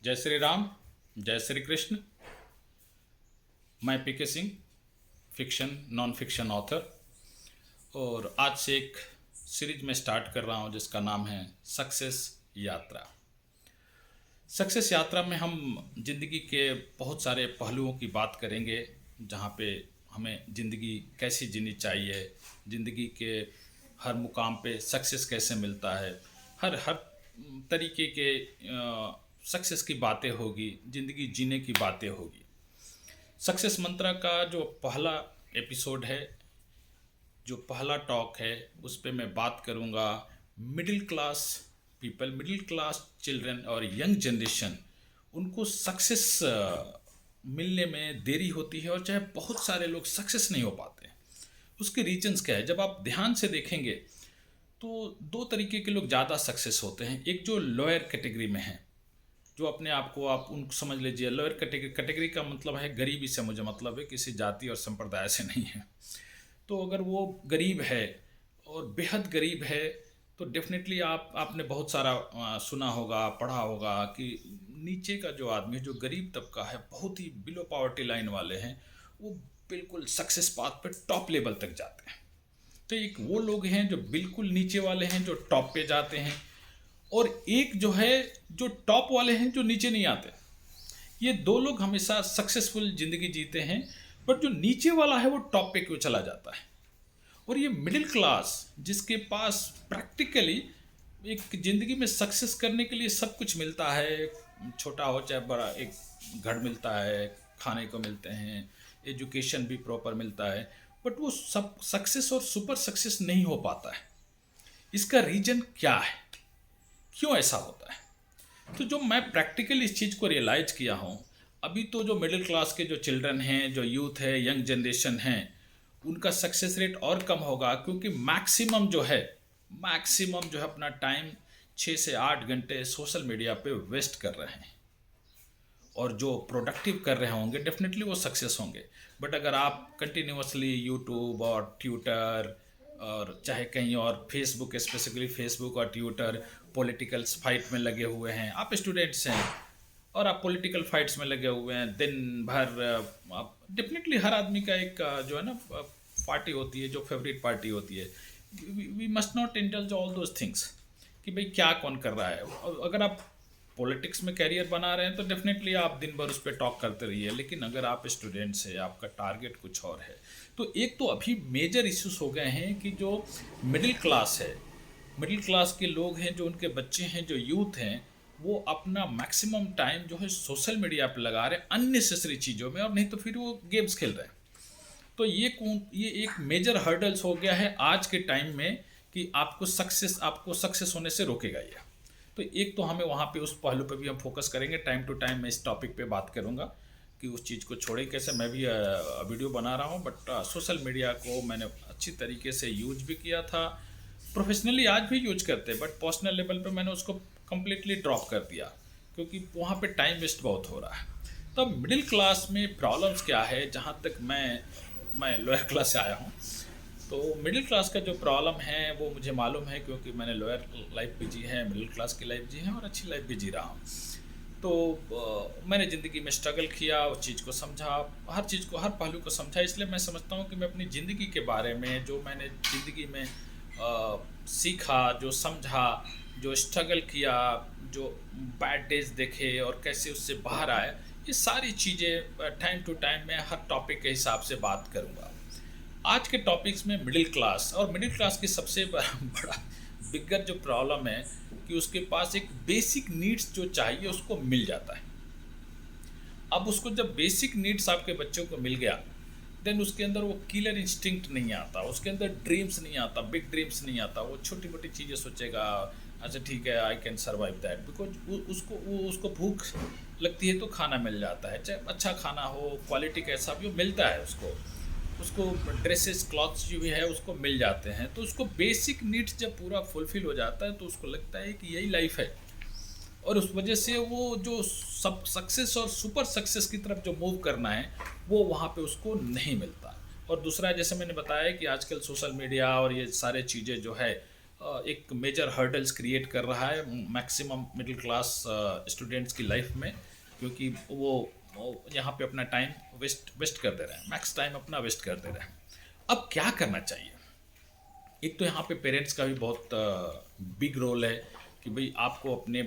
जय श्री राम। जय श्री कृष्ण। मैं P K Singh, fiction non fiction author, और आज से एक सीरीज में स्टार्ट कर रहा हूँ जिसका नाम है सक्सेस यात्रा। सक्सेस यात्रा में हम जिंदगी के बहुत सारे पहलुओं की बात करेंगे, जहाँ पे हमें ज़िंदगी कैसी जीनी चाहिए, ज़िंदगी के हर मुकाम पे सक्सेस कैसे मिलता है, हर हर तरीके के सक्सेस की बातें होगी, ज़िंदगी जीने की बातें होगी। सक्सेस मंत्रा का जो पहला एपिसोड है, जो पहला टॉक है, उस पे मैं बात करूँगा middle class people, middle class children और यंग जनरेशन, उनको सक्सेस मिलने में देरी होती है, और चाहे बहुत सारे लोग सक्सेस नहीं हो पाते हैं। उसके रीजंस क्या है? जब आप ध्यान से देखेंगे तो दो तरीके के लोग ज़्यादा सक्सेस होते हैं। एक जो लोअर कैटेगरी में है, जो अपने आप को आप उनको समझ लीजिए लोअर कैटेगरी का मतलब है गरीबी से मुझे मतलब है, किसी जाति और संप्रदाय से नहीं है। तो अगर वो गरीब है और बेहद गरीब है तो डेफिनेटली आपने बहुत सारा सुना होगा, पढ़ा होगा कि नीचे का जो आदमी, जो गरीब तबका है, बहुत ही बिलो पावर्टी लाइन वाले हैं, वो बिल्कुल सक्सेस पाथ पे टॉप लेवल तक जाते हैं। तो एक वो लोग हैं जो बिल्कुल नीचे वाले हैं, जो टॉप पे जाते हैं, और एक जो है जो टॉप वाले हैं, जो नीचे नहीं आते। ये दो लोग हमेशा सक्सेसफुल ज़िंदगी जीते हैं, बट जो नीचे वाला है वो टॉप पे क्यों चला जाता है? और ये मिडिल क्लास जिसके पास प्रैक्टिकली एक ज़िंदगी में सक्सेस करने के लिए सब कुछ मिलता है, छोटा हो चाहे बड़ा, एक घर मिलता है, खाने को मिलते हैं, एजुकेशन भी प्रॉपर मिलता है, बट वो सब सक्सेस और सुपर सक्सेस नहीं हो पाता है। इसका रीजन क्या है? क्यों ऐसा होता है? तो जो मैं प्रैक्टिकल इस चीज़ को रियलाइज किया हूँ, अभी तो जो मिडिल क्लास के जो चिल्ड्रन हैं, जो यूथ है, यंग जनरेशन हैं, उनका सक्सेस रेट और कम होगा, क्योंकि मैक्सिमम जो है अपना टाइम 6 से 8 घंटे सोशल मीडिया पे वेस्ट कर रहे हैं। और जो प्रोडक्टिव कर रहे होंगे डेफिनेटली वो सक्सेस होंगे। बट अगर आप कंटिन्यूसली यूट्यूब और ट्विटर और चाहे कहीं और फेसबुक, स्पेसिफिकली फेसबुक और ट्विटर, पॉलिटिकल फाइट में लगे हुए हैं, आप स्टूडेंट्स हैं और आप पॉलिटिकल फाइट्स में लगे हुए हैं दिन भर, आप डेफिनेटली हर आदमी का एक जो है ना पार्टी होती है, जो फेवरेट पार्टी होती है। We must not indulge all those things कि भाई क्या कौन कर रहा है। अगर आप पॉलिटिक्स में कैरियर बना रहे हैं तो डेफिनेटली आप दिन भर उस पर टॉक करते रहिए, लेकिन अगर आप स्टूडेंट्स हैं, आपका टारगेट कुछ और है, तो एक तो अभी मेजर इश्यूज हो गए हैं कि जो मिडिल क्लास है, मिडिल क्लास के लोग हैं, जो उनके बच्चे हैं, जो यूथ हैं, वो अपना मैक्सिमम टाइम जो है सोशल मीडिया पर लगा रहे हैं अननेसेसरी चीज़ों में, और नहीं तो फिर वो गेम्स खेल रहे हैं। तो ये एक मेजर हर्डल्स हो गया है आज के टाइम में कि आपको सक्सेस होने से रोकेगा ये। तो एक तो हमें वहाँ पे उस पहलू पे भी हम फोकस करेंगे। टाइम टू टाइम मैं इस टॉपिक पे बात करूँगा कि उस चीज़ को छोड़े कैसे। मैं भी वीडियो बना रहा हूँ, बट सोशल मीडिया को मैंने अच्छी तरीके से यूज भी किया था, प्रोफेशनली आज भी यूज करते हैं, बट पर्सनल लेवल पे मैंने उसको कम्प्लीटली ड्रॉप कर दिया, क्योंकि वहाँ पे टाइम वेस्ट बहुत हो रहा है। तो मिडिल क्लास में प्रॉब्लम्स क्या है? जहाँ तक मैं लोअर क्लास से आया हूँ, तो मिडिल क्लास का जो प्रॉब्लम है वो मुझे मालूम है, क्योंकि मैंने लोअर लाइफ भी जी है, मिडिल क्लास की लाइफ जी है, और अच्छी लाइफ भी जी रहा हूँ। तो मैंने ज़िंदगी में स्ट्रगल किया, उस चीज़ को समझा, हर चीज़ को, हर पहलू को समझा। इसलिए मैं समझता हूँ कि मैं अपनी ज़िंदगी के बारे में, जो मैंने ज़िंदगी में सीखा, जो समझा, जो स्ट्रगल किया, जो बैड डेज देखे और कैसे उससे बाहर आए, ये सारी चीज़ें टाइम टू टाइम मैं हर टॉपिक के हिसाब से बात करूँगा। आज के टॉपिक्स में मिडिल क्लास, और मिडिल क्लास की सबसे बड़ा बिगर जो प्रॉब्लम है कि उसके पास एक बेसिक नीड्स जो चाहिए उसको मिल जाता है। अब उसको जब बेसिक नीड्स आपके बच्चों को मिल गया, देन उसके अंदर वो किलर इंस्टिंक्ट नहीं आता, उसके अंदर ड्रीम्स नहीं आता, बिग ड्रीम्स नहीं आता। वो छोटी मोटी चीज़ें सोचेगा, अच्छा ठीक है, I can survive that, because उसको भूख लगती है तो खाना मिल जाता है, चाहे अच्छा खाना हो, क्वालिटी कैसा भी हो, मिलता है उसको ड्रेसेस, क्लॉथ्स जो भी है उसको मिल जाते हैं। तो उसको बेसिक नीड्स जब पूरा फुलफिल हो जाता है तो उसको लगता है कि यही लाइफ है, और उस वजह से वो जो सब सक्सेस और सुपर सक्सेस की तरफ जो मूव करना है वो वहाँ पे उसको नहीं मिलता। और दूसरा, जैसे मैंने बताया कि आजकल सोशल मीडिया और ये सारे चीज़ें जो है एक मेजर हर्डल्स क्रिएट कर रहा है मैक्सिमम मिडिल क्लास स्टूडेंट्स की लाइफ में, क्योंकि वो यहाँ पे अपना टाइम वेस्ट कर दे रहे हैं, मैक्स टाइम अपना वेस्ट कर दे रहे हैं। अब क्या करना चाहिए? एक तो यहाँ पे पेरेंट्स का भी बहुत बिग रोल है कि भाई आपको अपने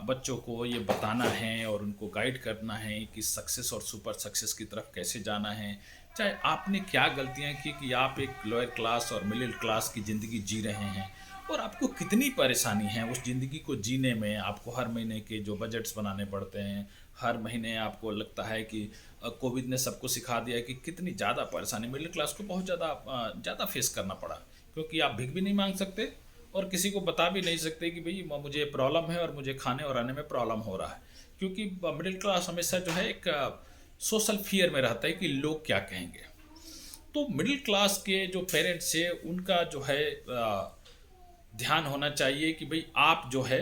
बच्चों को ये बताना है और उनको गाइड करना है कि सक्सेस और सुपर सक्सेस की तरफ कैसे जाना है। चाहे आपने क्या गलतियाँ की कि आप एक लोअर क्लास और मिडिल क्लास की ज़िंदगी जी रहे हैं और आपको कितनी परेशानी है उस ज़िंदगी को जीने में। आपको हर महीने के जो बजट्स बनाने पड़ते हैं, हर महीने आपको लगता है कि कोविड ने सबको सिखा दिया है कि कितनी ज़्यादा परेशानी मिडिल क्लास को बहुत ज़्यादा फेस करना पड़ा, क्योंकि आप भीख भी नहीं मांग सकते और किसी को बता भी नहीं सकते कि भाई मुझे प्रॉब्लम है और मुझे खाने और आने में प्रॉब्लम हो रहा है, क्योंकि मिडिल क्लास हमेशा जो है एक सोशल फियर में रहता है कि लोग क्या कहेंगे। तो मिडिल क्लास के जो पेरेंट्स है उनका जो है ध्यान होना चाहिए कि भाई आप जो है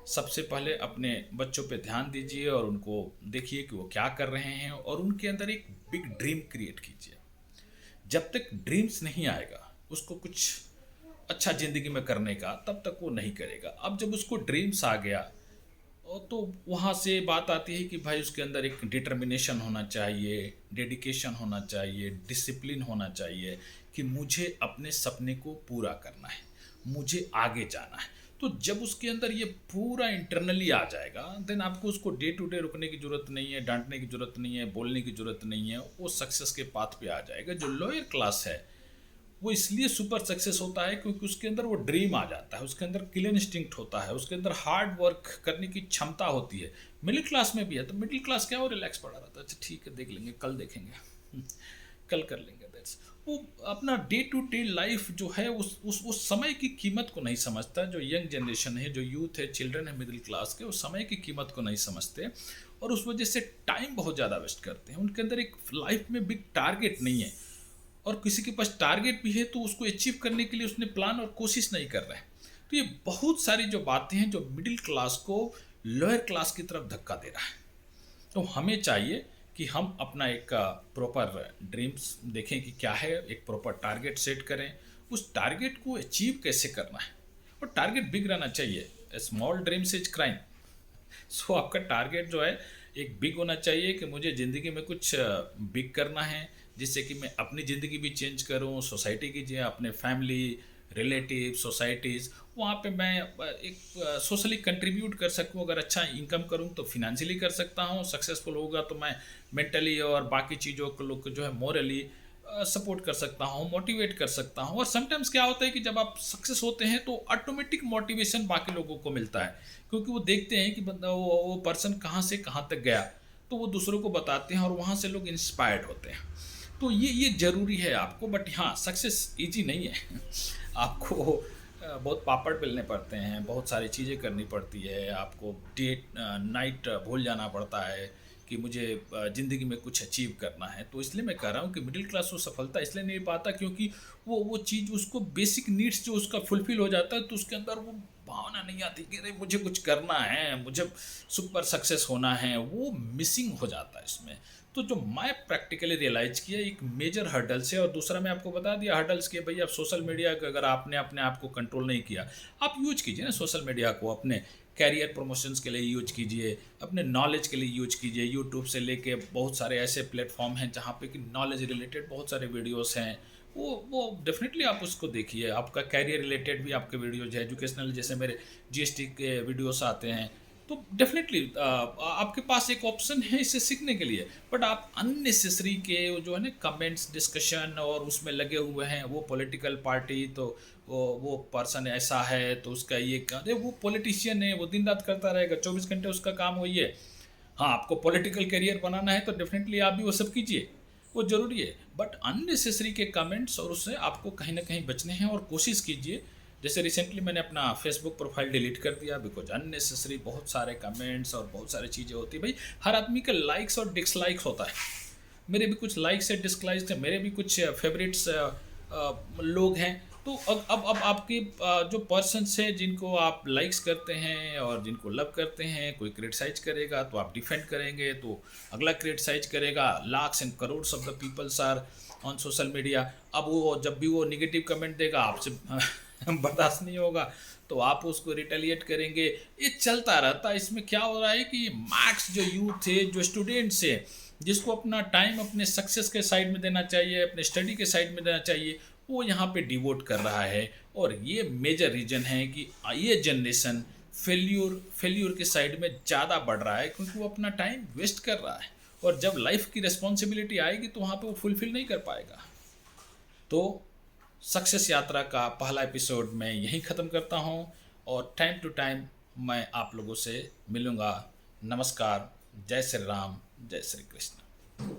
सबसे पहले अपने बच्चों पे ध्यान दीजिए और उनको देखिए कि वो क्या कर रहे हैं और उनके अंदर एक बिग ड्रीम क्रिएट कीजिए। जब तक ड्रीम्स नहीं आएगा उसको कुछ अच्छा ज़िंदगी में करने का, तब तक वो नहीं करेगा। अब जब उसको ड्रीम्स आ गया तो वहाँ से बात आती है कि भाई उसके अंदर एक डिटर्मिनेशन होना चाहिए, डेडिकेशन होना चाहिए, डिसिप्लिन होना चाहिए कि मुझे अपने सपने को पूरा करना है, मुझे आगे जाना है। तो जब उसके अंदर ये पूरा इंटरनली आ जाएगा, देन आपको उसको डे टू डे रुकने की ज़रूरत नहीं है, डांटने की ज़रूरत नहीं है, बोलने की ज़रूरत नहीं है, वो सक्सेस के पाथ पे आ जाएगा। जो लोअर क्लास है वो इसलिए सुपर सक्सेस होता है क्योंकि उसके अंदर वो ड्रीम आ जाता है, उसके अंदर किल इंस्टिंक्ट होता है, उसके अंदर हार्ड वर्क करने की क्षमता होती है। मिडिल क्लास में भी है, तो मिडिल क्लास क्या, वो रिलैक्स पड़ा रहता है, अच्छा ठीक है देख लेंगे, कल देखेंगे, कल कर लेंगे। दैट्स वो अपना डे टू डे लाइफ जो है उस समय की कीमत को नहीं समझता। जो यंग जनरेशन है, जो यूथ है, चिल्ड्रन है मिडिल क्लास के, उस समय की कीमत को नहीं समझते और उस वजह से टाइम बहुत ज़्यादा वेस्ट करते हैं। उनके अंदर एक लाइफ में बिग टारगेट नहीं है और किसी के पास टारगेट भी है तो उसको अचीव करने के लिए उसने प्लान और कोशिश नहीं कर रहे हैं। तो ये बहुत सारी जो बातें हैं जो मिडिल क्लास को लोअर क्लास की तरफ धक्का दे रहा है। तो हमें चाहिए कि हम अपना एक प्रॉपर ड्रीम्स देखें कि क्या है, एक प्रॉपर टारगेट सेट करें, उस टारगेट को अचीव कैसे करना है। और टारगेट बिग रहना चाहिए, स्मॉल ड्रीम्स इज क्राइम। सो आपका टारगेट जो है एक बिग होना चाहिए कि मुझे ज़िंदगी में कुछ बिग करना है, जिससे कि मैं अपनी ज़िंदगी भी चेंज करूं, सोसाइटी की, अपने फैमिली, रिलेटिव, सोसाइटीज़, वहाँ पे मैं एक सोशली कंट्रीब्यूट कर सकूं। अगर अच्छा इनकम करूं तो फिनेंशियली कर सकता हूं, सक्सेसफुल होगा तो मैं मेंटली और बाकी चीज़ों को लोग जो है मोरली सपोर्ट कर सकता हूँ, मोटिवेट कर सकता हूँ। और समटाइम्स क्या होता है कि जब आप सक्सेस होते हैं तो ऑटोमेटिक मोटिवेशन बाकी लोगों को मिलता है, क्योंकि वो देखते हैं कि बंदा वो पर्सन कहाँ से कहाँ तक गया, तो वो दूसरों को बताते हैं और वहाँ से लोग इंस्पायर्ड होते हैं। तो ये ज़रूरी है आपको। बट हाँ, सक्सेस इजी नहीं है आपको बहुत पापड़ बेलने पड़ते हैं, बहुत सारी चीज़ें करनी पड़ती है, आपको डे नाइट भूल जाना पड़ता है कि मुझे ज़िंदगी में कुछ अचीव करना है। तो इसलिए मैं कह रहा हूँ कि मिडिल क्लास वो सफलता इसलिए नहीं पाता क्योंकि वो चीज़, उसको बेसिक नीड्स जो उसका फुलफिल हो जाता है तो उसके अंदर वो भावना नहीं आती कि अरे मुझे कुछ करना है, मुझे सुपर सक्सेस होना है, वो मिसिंग हो जाता है इसमें। तो जो मैं प्रैक्टिकली रियलाइज़ किया, एक मेजर हर्डल्स है। और दूसरा मैं आपको बता दिया हर्डल्स के, भाई आप सोशल मीडिया का अगर आपने अपने आप को कंट्रोल नहीं किया, आप यूज कीजिए ना सोशल मीडिया को, अपने कैरियर प्रमोशंस के लिए यूज कीजिए, अपने नॉलेज के लिए यूज कीजिए। यूट्यूब से लेके बहुत सारे ऐसे प्लेटफॉर्म हैं जहाँ पे कि नॉलेज रिलेटेड बहुत सारे वीडियोस हैं, वो डेफिनेटली आप उसको देखिए। आपका कैरियर रिलेटेड भी आपके वीडियोज है, एजुकेशनल, जैसे मेरे जीएसटी के वीडियोस आते हैं, तो डेफिनेटली आपके पास एक ऑप्शन है इसे सीखने के लिए। बट आप अननेसेसरी के जो है ना कमेंट्स, डिस्कशन और उसमें लगे हुए हैं, वो पॉलिटिकल पार्टी तो वो पर्सन ऐसा है तो उसका ये, अरे वो पॉलिटिशियन है, वो दिन रात करता रहेगा, 24 घंटे उसका काम वही है। हाँ, आपको पॉलिटिकल करियर बनाना है तो डेफिनेटली आप भी वो सब कीजिए, वो ज़रूरी है। बट अननेसेसरी के कमेंट्स और उससे आपको कहीं ना कहीं बचने हैं और कोशिश कीजिए। जैसे रिसेंटली मैंने अपना फेसबुक प्रोफाइल डिलीट कर दिया बिकॉज अननेसेसरी बहुत सारे कमेंट्स और बहुत सारी चीज़ें होती है। भाई हर आदमी का लाइक्स और डिसलाइक्स होता है, मेरे भी कुछ लाइक्स है, डिसलाइक्स है, मेरे भी कुछ फेवरेट्स लोग हैं। तो अब आपके जो पर्सन्स हैं जिनको आप लाइक्स करते हैं और जिनको लव करते हैं, कोई क्रिटिसाइज करेगा तो आप डिफेंड करेंगे, तो अगला क्रिटिसाइज करेगा। Lakhs and crores of the peoples are on social media. अब वो जब भी वो निगेटिव कमेंट देगा आपसे बर्दाश्त नहीं होगा तो आप उसको रिटेलिएट करेंगे। ये चलता रहता है। इसमें क्या हो रहा है कि मार्क्स जो यूथ है, जो स्टूडेंट्स है, जिसको अपना टाइम अपने सक्सेस के साइड में देना चाहिए, अपने स्टडी के साइड में देना चाहिए, वो यहाँ पे डिवोट कर रहा है। और ये मेजर रीज़न है कि ये जनरेशन फेल्यूर के साइड में ज़्यादा बढ़ रहा है, क्योंकि वो अपना टाइम वेस्ट कर रहा है। और जब लाइफ की रिस्पॉन्सिबिलिटी आएगी तो वहाँ पे वो फुलफिल नहीं कर पाएगा। तो सक्सेस यात्रा का पहला एपिसोड मैं यहीं ख़त्म करता हूँ, और टाइम टू टाइम मैं आप लोगों से मिलूँगा। नमस्कार। जय श्री राम, जय श्री कृष्ण।